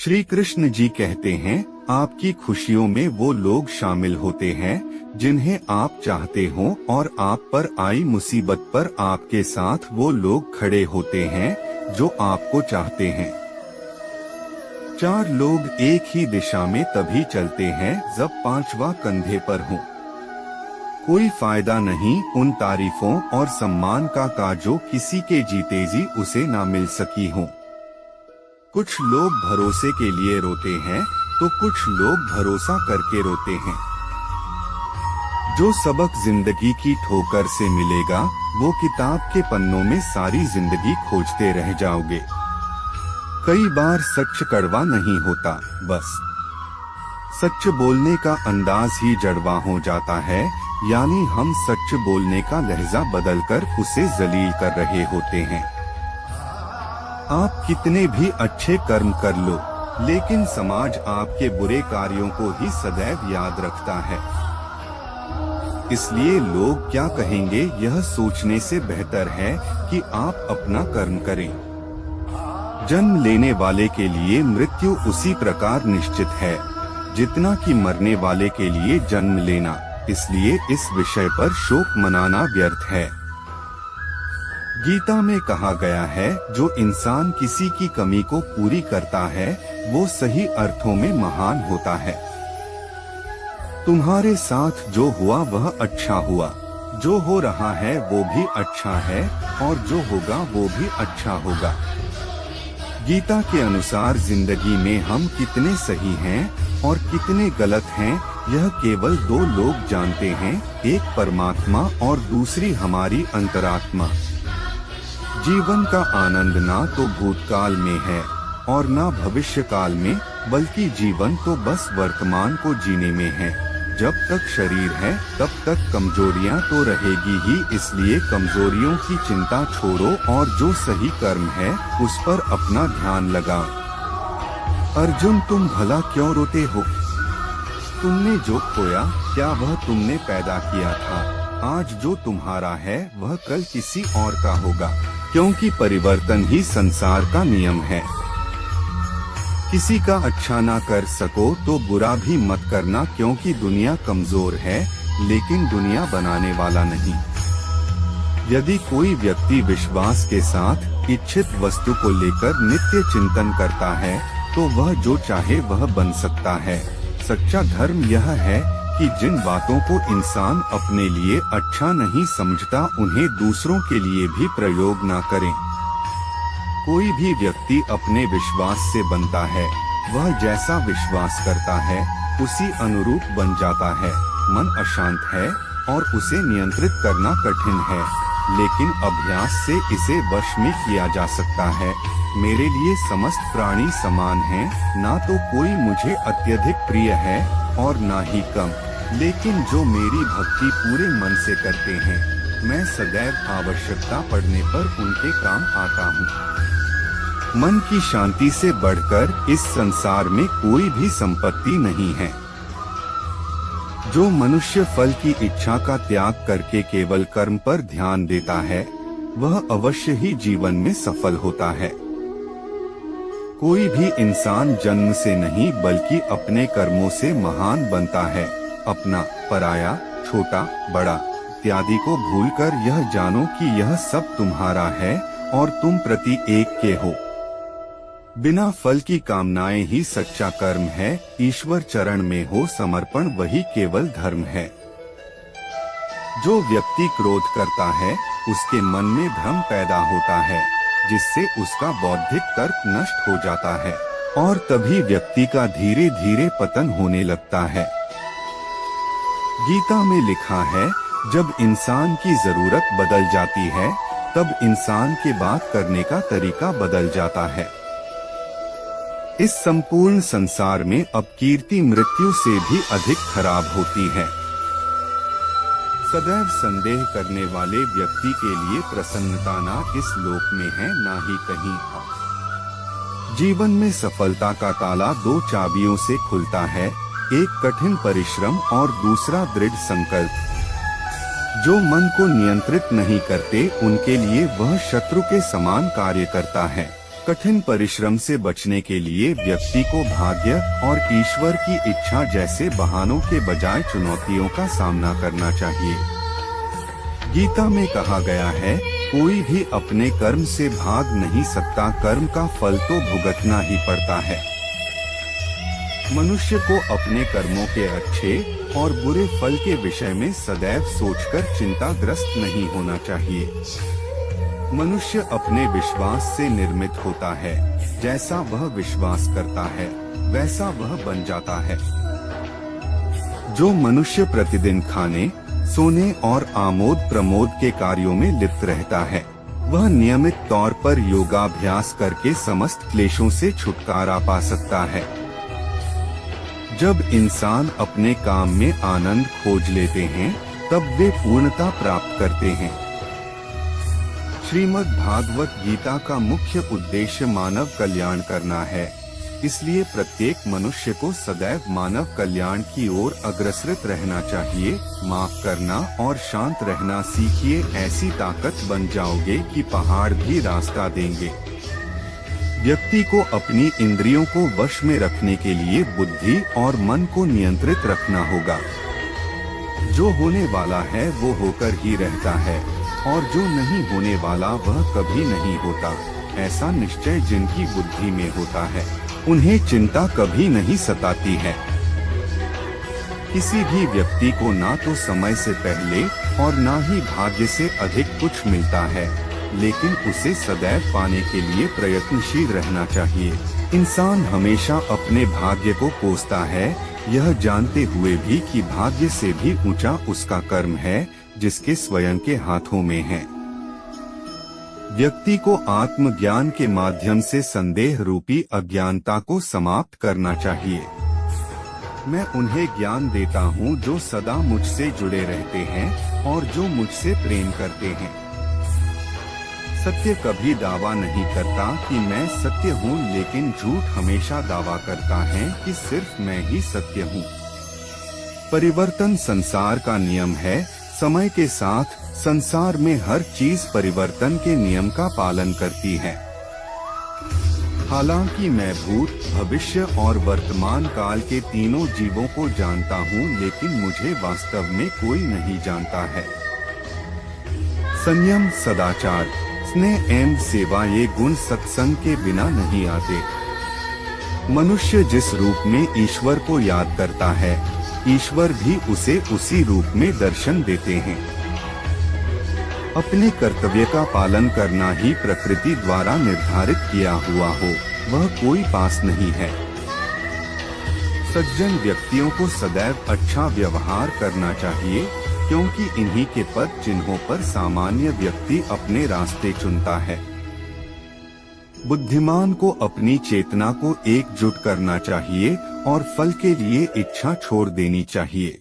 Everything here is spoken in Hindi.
श्री कृष्ण जी कहते हैं, आपकी खुशियों में वो लोग शामिल होते हैं जिन्हें आप चाहते हो, और आप पर आई मुसीबत पर आपके साथ वो लोग खड़े होते हैं जो आपको चाहते हैं। 4 लोग एक ही दिशा में तभी चलते हैं जब 5वां कंधे पर हो। कोई फायदा नहीं उन तारीफों और सम्मान का जो किसी के जीते जी उसे ना मिल सकी हो। कुछ लोग भरोसे के लिए रोते हैं तो कुछ लोग भरोसा करके रोते हैं। जो सबक जिंदगी की ठोकर से मिलेगा वो किताब के पन्नों में सारी जिंदगी खोजते रह जाओगे। कई बार सच कड़वा नहीं होता, बस सच बोलने का अंदाज ही जड़वा हो जाता है, यानी हम सच बोलने का लहजा बदलकर उसे जलील कर रहे होते हैं। आप कितने भी अच्छे कर्म कर लो, लेकिन समाज आपके बुरे कार्यों को ही सदैव याद रखता है। इसलिए लोग क्या कहेंगे यह सोचने से बेहतर है कि आप अपना कर्म करें। जन्म लेने वाले के लिए मृत्यु उसी प्रकार निश्चित है जितना कि मरने वाले के लिए जन्म लेना, इसलिए इस विषय पर शोक मनाना व्यर्थ है। गीता में कहा गया है, जो इंसान किसी की कमी को पूरी करता है वो सही अर्थों में महान होता है। तुम्हारे साथ जो हुआ वह अच्छा हुआ, जो हो रहा है वो भी अच्छा है, और जो होगा वो भी अच्छा होगा। गीता के अनुसार जिंदगी में हम कितने सही हैं और कितने गलत हैं यह केवल 2 लोग जानते हैं, एक परमात्मा और दूसरी हमारी अंतरात्मा। जीवन का आनंद ना तो भूतकाल में है और ना भविष्य काल में, बल्कि जीवन तो बस वर्तमान को जीने में है। जब तक शरीर है तब तक कमजोरियां तो रहेगी ही, इसलिए कमजोरियों की चिंता छोड़ो और जो सही कर्म है उस पर अपना ध्यान लगाओ। अर्जुन, तुम भला क्यों रोते हो? तुमने जो खोया क्या वह तुमने पैदा किया था? आज जो तुम्हारा है वह कल किसी और का होगा, क्योंकि परिवर्तन ही संसार का नियम है। किसी का अच्छा ना कर सको तो बुरा भी मत करना, क्योंकि दुनिया कमजोर है लेकिन दुनिया बनाने वाला नहीं। यदि कोई व्यक्ति विश्वास के साथ इच्छित वस्तु को लेकर नित्य चिंतन करता है तो वह जो चाहे वह बन सकता है। सच्चा धर्म यह है कि जिन बातों को इंसान अपने लिए अच्छा नहीं समझता उन्हें दूसरों के लिए भी प्रयोग ना करें। कोई भी व्यक्ति अपने विश्वास से बनता है, वह जैसा विश्वास करता है उसी अनुरूप बन जाता है। मन अशांत है और उसे नियंत्रित करना कठिन है, लेकिन अभ्यास से इसे वश में किया जा सकता है। मेरे लिए समस्त प्राणी समान हैं, ना तो कोई मुझे अत्यधिक प्रिय है और ना ही कम, लेकिन जो मेरी भक्ति पूरे मन से करते हैं, मैं सदैव आवश्यकता पड़ने पर उनके काम आता हूँ। मन की शांति से बढ़कर इस संसार में कोई भी संपत्ति नहीं है। जो मनुष्य फल की इच्छा का त्याग करके केवल कर्म पर ध्यान देता है वह अवश्य ही जीवन में सफल होता है। कोई भी इंसान जन्म से नहीं बल्कि अपने कर्मों से महान बनता है। अपना, पराया, छोटा, बड़ा इत्यादि को भूलकर यह जानो कि यह सब तुम्हारा है और तुम प्रति एक के हो। बिना फल की कामनाएं ही सच्चा कर्म है। ईश्वर चरण में हो समर्पण वही केवल धर्म है। जो व्यक्ति क्रोध करता है उसके मन में भ्रम पैदा होता है, जिससे उसका बौद्धिक तर्क नष्ट हो जाता है और तभी व्यक्ति का धीरे धीरे पतन होने लगता है। गीता में लिखा है, जब इंसान की जरूरत बदल जाती है तब इंसान के बात करने का तरीका बदल जाता है। इस संपूर्ण संसार में अब कीर्ति मृत्यु से भी अधिक खराब होती है। सदैव संदेह करने वाले व्यक्ति के लिए प्रसन्नता ना इस लोक में है ना ही कहीं और। जीवन में सफलता का ताला 2 चाबियों से खुलता है, एक कठिन परिश्रम और दूसरा दृढ़ संकल्प। जो मन को नियंत्रित नहीं करते उनके लिए वह शत्रु के समान कार्य करता है। कठिन परिश्रम से बचने के लिए व्यक्ति को भाग्य और ईश्वर की इच्छा जैसे बहानों के बजाय चुनौतियों का सामना करना चाहिए। गीता में कहा गया है, कोई भी अपने कर्म से भाग नहीं सकता, कर्म का फल तो भुगतना ही पड़ता है। मनुष्य को अपने कर्मों के अच्छे और बुरे फल के विषय में सदैव सोचकर चिंताग्रस्त नहीं होना चाहिए। मनुष्य अपने विश्वास से निर्मित होता है, जैसा वह विश्वास करता है वैसा वह बन जाता है। जो मनुष्य प्रतिदिन खाने, सोने और आमोद प्रमोद के कार्यों में लिप्त रहता है, वह नियमित तौर पर योगाभ्यास करके समस्त क्लेशों से छुटकारा पा सकता है। जब इंसान अपने काम में आनंद खोज लेते हैं, तब वे पूर्णता प्राप्त करते हैं। श्रीमद् भागवत गीता का मुख्य उद्देश्य मानव कल्याण करना है, इसलिए प्रत्येक मनुष्य को सदैव मानव कल्याण की ओर अग्रसर रहना चाहिए। माफ करना और शांत रहना सीखिए, ऐसी ताकत बन जाओगे कि पहाड़ भी रास्ता देंगे। व्यक्ति को अपनी इंद्रियों को वश में रखने के लिए बुद्धि और मन को नियंत्रित रखना होगा। जो होने वाला है वो होकर ही रहता है और जो नहीं होने वाला वह कभी नहीं होता। ऐसा निश्चय जिनकी बुद्धि में होता है, उन्हें चिंता कभी नहीं सताती है। किसी भी व्यक्ति को ना तो समय से पहले और ना ही भाग्य से अधिक कुछ मिलता है, लेकिन उसे सदैव पाने के लिए प्रयत्नशील रहना चाहिए। इंसान हमेशा अपने भाग्य को कोसता है, यह जानते हुए भी कि भाग्य से भी ऊंचा उसका कर्म है, जिसके स्वयं के हाथों में है। व्यक्ति को आत्मज्ञान के माध्यम से संदेह रूपी अज्ञानता को समाप्त करना चाहिए। मैं उन्हें ज्ञान देता हूँ जो सदा मुझसे जुड़े रहते हैं और जो मुझसे प्रेम करते हैं। सत्य कभी दावा नहीं करता कि मैं सत्य हूँ, लेकिन झूठ हमेशा दावा करता है कि सिर्फ मैं ही सत्य हूँ। परिवर्तन संसार का नियम है। समय के साथ संसार में हर चीज परिवर्तन के नियम का पालन करती है। हालांकि मैं भूत, भविष्य और वर्तमान काल के तीनों जीवों को जानता हूँ, लेकिन मुझे वास्तव में कोई नहीं जानता है। संयम, सदाचार, स्नेह एवं सेवा ये गुण सत्संग के बिना नहीं आते। मनुष्य जिस रूप में ईश्वर को याद करता है, ईश्वर भी उसे उसी रूप में दर्शन देते हैं। अपने कर्तव्य का पालन करना ही प्रकृति द्वारा निर्धारित किया हुआ हो, वह कोई पास नहीं है। सज्जन व्यक्तियों को सदैव अच्छा व्यवहार करना चाहिए, क्योंकि इन्हीं के पद चिन्हों पर सामान्य व्यक्ति अपने रास्ते चुनता है। बुद्धिमान को अपनी चेतना को एकजुट करना चाहिए और फल के लिए इच्छा छोड़ देनी चाहिए।